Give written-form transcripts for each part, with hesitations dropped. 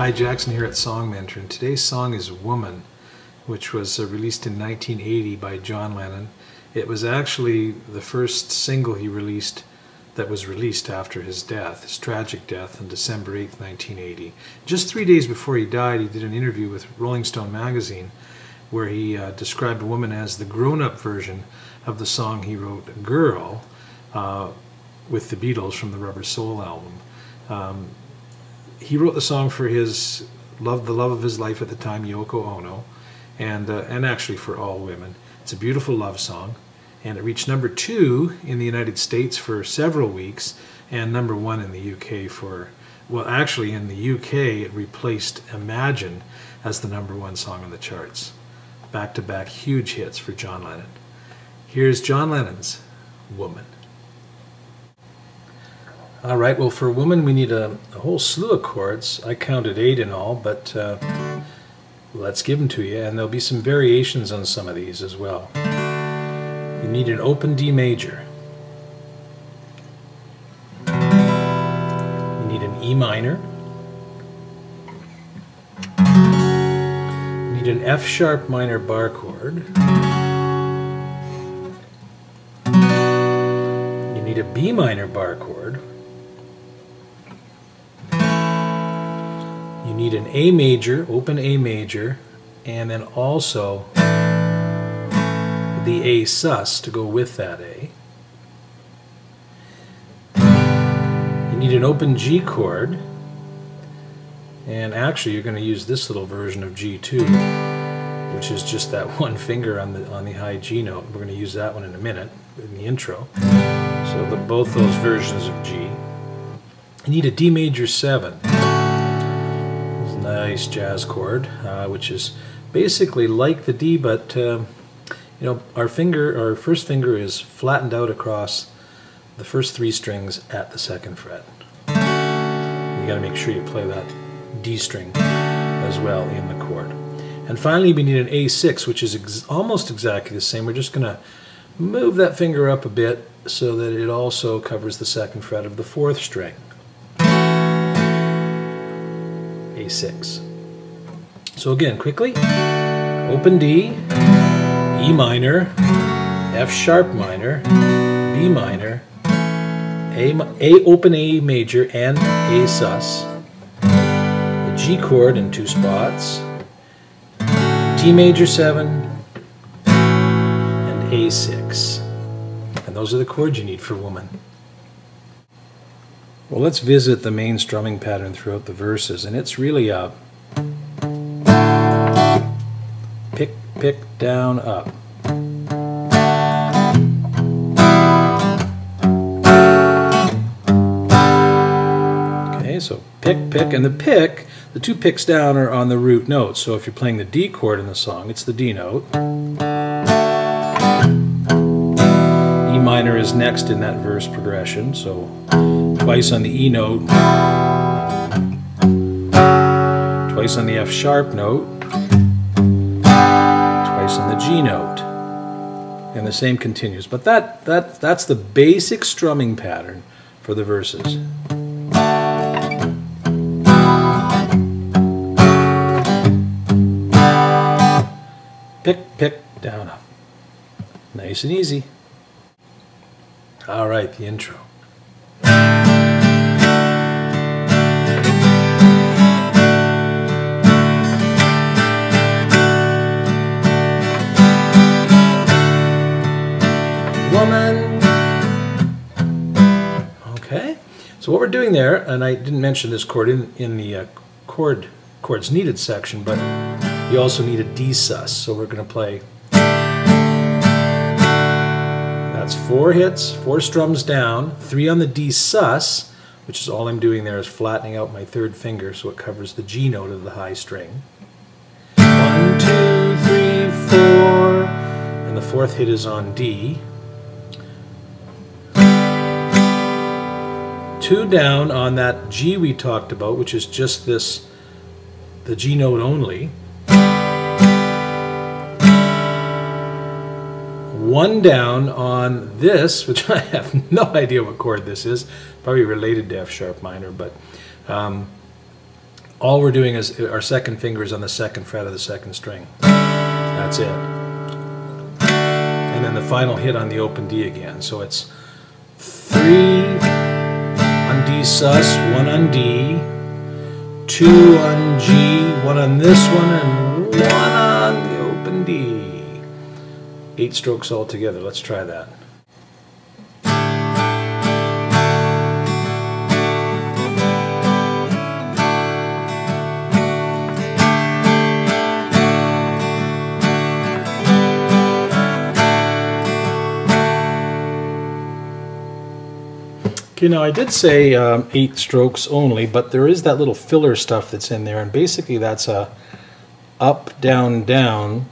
Hi, Jackson here at Song Mentor, and today's song is Woman, which was released in 1980 by John Lennon. It was actually the first single he released that was released after his death, his tragic death on December 8th, 1980. Just 3 days before he died, he did an interview with Rolling Stone magazine where he described Woman as the grown-up version of the song he wrote, Girl, with the Beatles from the Rubber Soul album. He wrote the song for his the love of his life at the time, Yoko Ono, and actually for all women. It's a beautiful love song, and it reached #2 in the United States for several weeks, and #1 in the UK for, well, actually in the UK it replaced Imagine as the #1 song on the charts. Back-to-back huge hits for John Lennon. Here's John Lennon's Woman. Alright, well, for Woman we need a whole slew of chords. I counted 8 in all, but let's give them to you, and there'll be some variations on some of these as well. You need an open D major. You need an E minor. You need an F sharp minor bar chord. You need a B minor bar chord. You need an A major, open A major, and then also the A sus to go with that A. You need an open G chord, and actually you're going to use this little version of G2, which is just that one finger on the high G note. We're going to use that one in a minute in the intro. So both those versions of G. You need a D major 7. Nice jazz chord, which is basically like the D, but you know, our first finger is flattened out across the first 3 strings at the 2nd fret. You got to make sure you play that D string as well in the chord. And finally, we need an A6, which is almost exactly the same. We're just going to move that finger up a bit so that it also covers the 2nd fret of the 4th string. A6. So again, quickly, open D, E minor, F sharp minor, B minor, A open A major and A sus, the G chord in 2 spots, D major 7, and A6. And those are the chords you need for Woman. Well, let's visit the main strumming pattern throughout the verses, and it's really a pick, pick, down, up. Okay, so pick, pick, and the 2 picks down are on the root note. So if you're playing the D chord in the song, it's the D note. E minor is next in that verse progression, so twice on the E note, twice on the F sharp note, twice on the G note, and the same continues. But that's the basic strumming pattern for the verses. Pick, pick, down, up. Nice and easy. All right, the intro. Woman. Okay, so what we're doing there, and I didn't mention this chord in the chords needed section, but you also need a D sus, so we're going to play. That's 4 hits, 4 strums down, 3 on the D sus, which is all I'm doing there is flattening out my 3rd finger so it covers the G note of the high string. 1, 2, 3, 4, and the 4th hit is on D. 2 down on that G we talked about, which is just this, the G note only. 1 down on this, which I have no idea what chord this is, probably related to F sharp minor, but All we're doing is our second finger is on the second fret of the second string. That's it. And then the final hit on the open D again. So it's 3 on D sus, 1 on D, 2 on G, 1 on this one, and 1 on the open D. 8 strokes all together. Let's try that. Okay, now I did say 8 strokes only, but there is that little filler stuff that's in there, and basically that's a up, down, down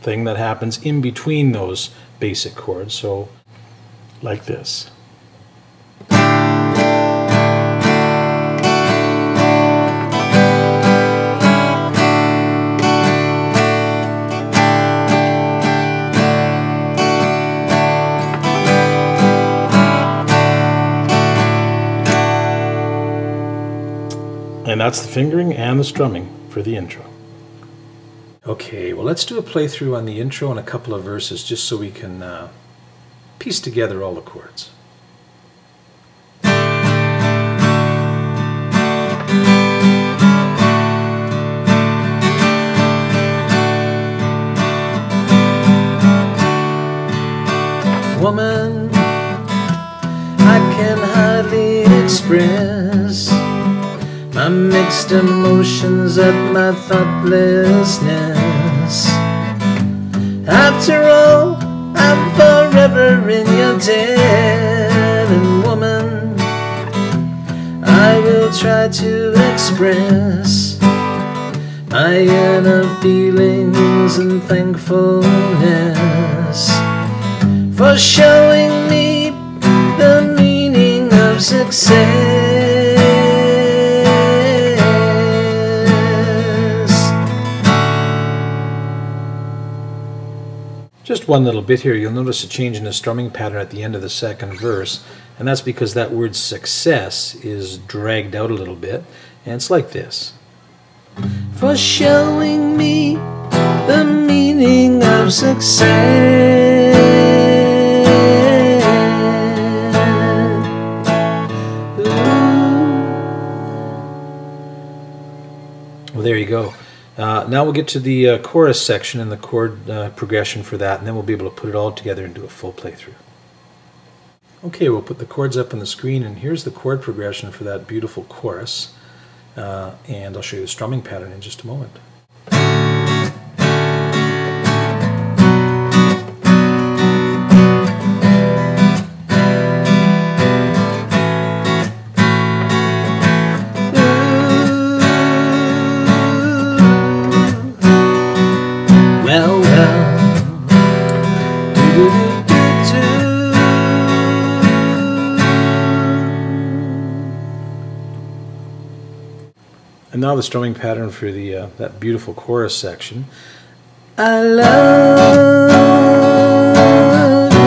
thing that happens in between those basic chords, so like this. And that's the fingering and the strumming for the intro. Okay, well, let's do a playthrough on the intro and a couple of verses just so we can piece together all the chords. Woman, I can hardly express my mixed emotions at my thoughtlessness. After all, I'm forever in your debt, and woman, I will try to express my inner feelings and thankfulness for showing me the meaning of success. Just one little bit here, you'll notice a change in the strumming pattern at the end of the second verse, and that's because that word success is dragged out a little bit, and it's like this. For showing me the meaning of success. Well, there you go. Now we'll get to the chorus section and the chord progression for that, and then we'll be able to put it all together and do a full playthrough. Okay, we'll put the chords up on the screen, and here's the chord progression for that beautiful chorus. And I'll show you the strumming pattern in just a moment. And now the strumming pattern for the that beautiful chorus section. I love you.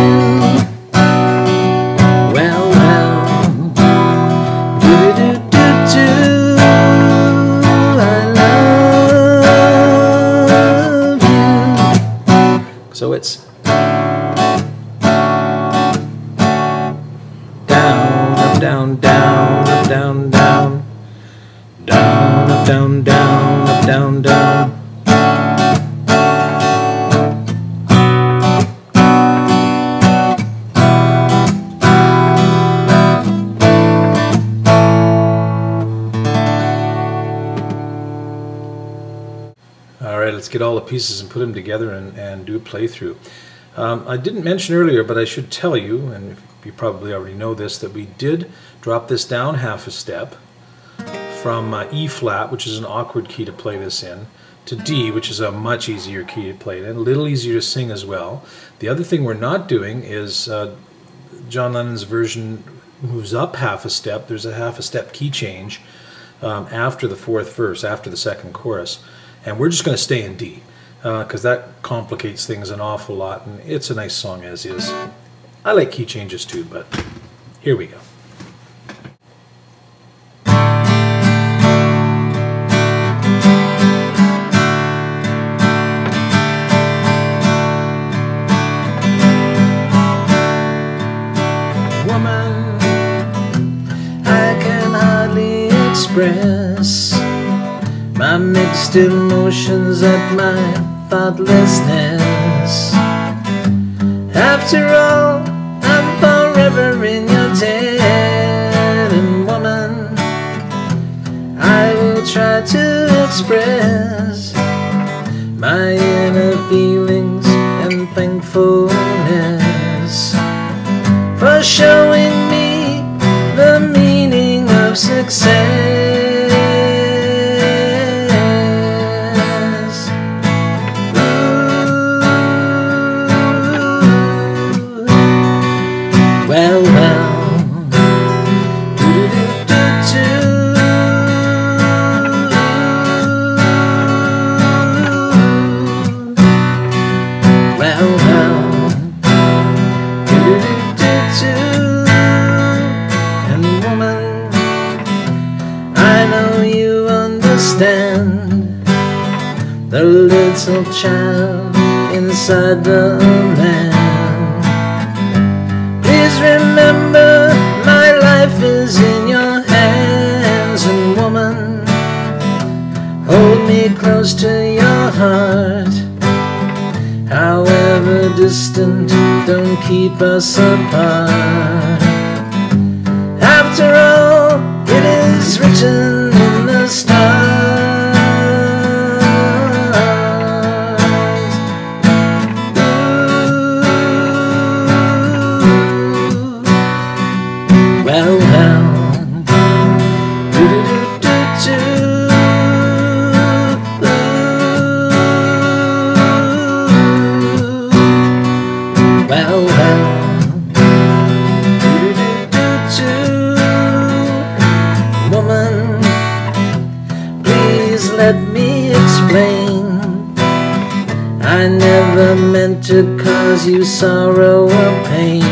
Well, well. Do-do-do-do-do. I love you. So it's down, up, down, down, up, down, down. Down, up, down, down, up, down, down. All right, let's get all the pieces and put them together and do a playthrough. I didn't mention earlier, but I should tell you, and you probably already know this, that we did drop this down half a step from E flat, which is an awkward key to play this in, to D, which is a much easier key to play it in, a little easier to sing as well. The other thing we're not doing is John Lennon's version moves up half a step. There's a half a step key change after the fourth verse, after the second chorus, and we're just going to stay in D because that complicates things an awful lot, and it's a nice song as is. I like key changes too, but here we go. express my mixed emotions at my thoughtlessness. After all, I'm forever in your debt, and woman, I will try to express my inner feelings and thankfulness for showing me the meaning of success. Well, and woman, I know you understand the little child inside the man. Please remember, my life is in your hands, and woman, hold me close to your heart. However distant, don't keep us apart. After all, it is written in the stars. Well, woman, please let me explain. I never meant to cause you sorrow or pain.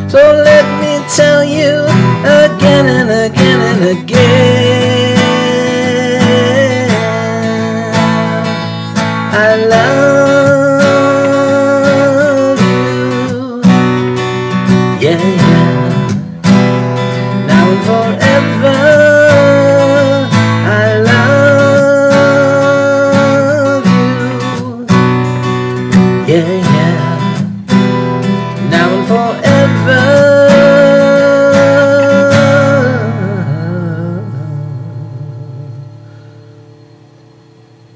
So let me tell you again and again and again, I love you, yeah, yeah. Now and forever, I love you, yeah, yeah. Now and forever.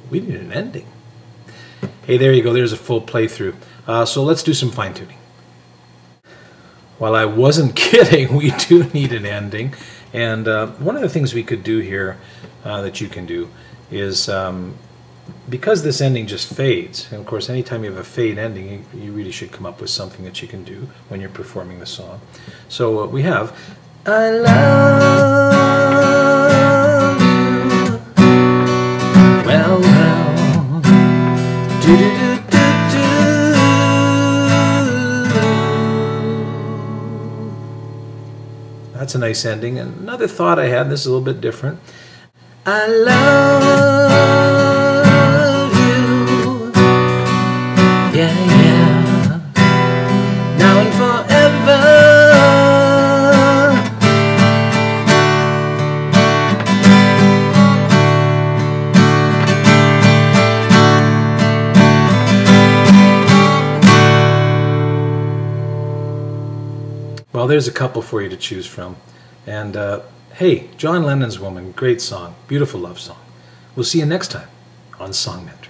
We need an ending. Hey, there you go. There's a full playthrough. So let's do some fine-tuning. Well, I wasn't kidding. We do need an ending. And one of the things we could do here that you can do is, because this ending just fades, and of course anytime you have a fade ending, you really should come up with something that you can do when you're performing the song. So we have, I love you, well, do-do-do-do-do. That's a nice ending. And another thought I had, this is a little bit different. I love you, yeah, yeah, now and forever. Well, there's a couple for you to choose from. And hey, John Lennon's Woman, great song, beautiful love song. We'll see you next time on Song Mentor.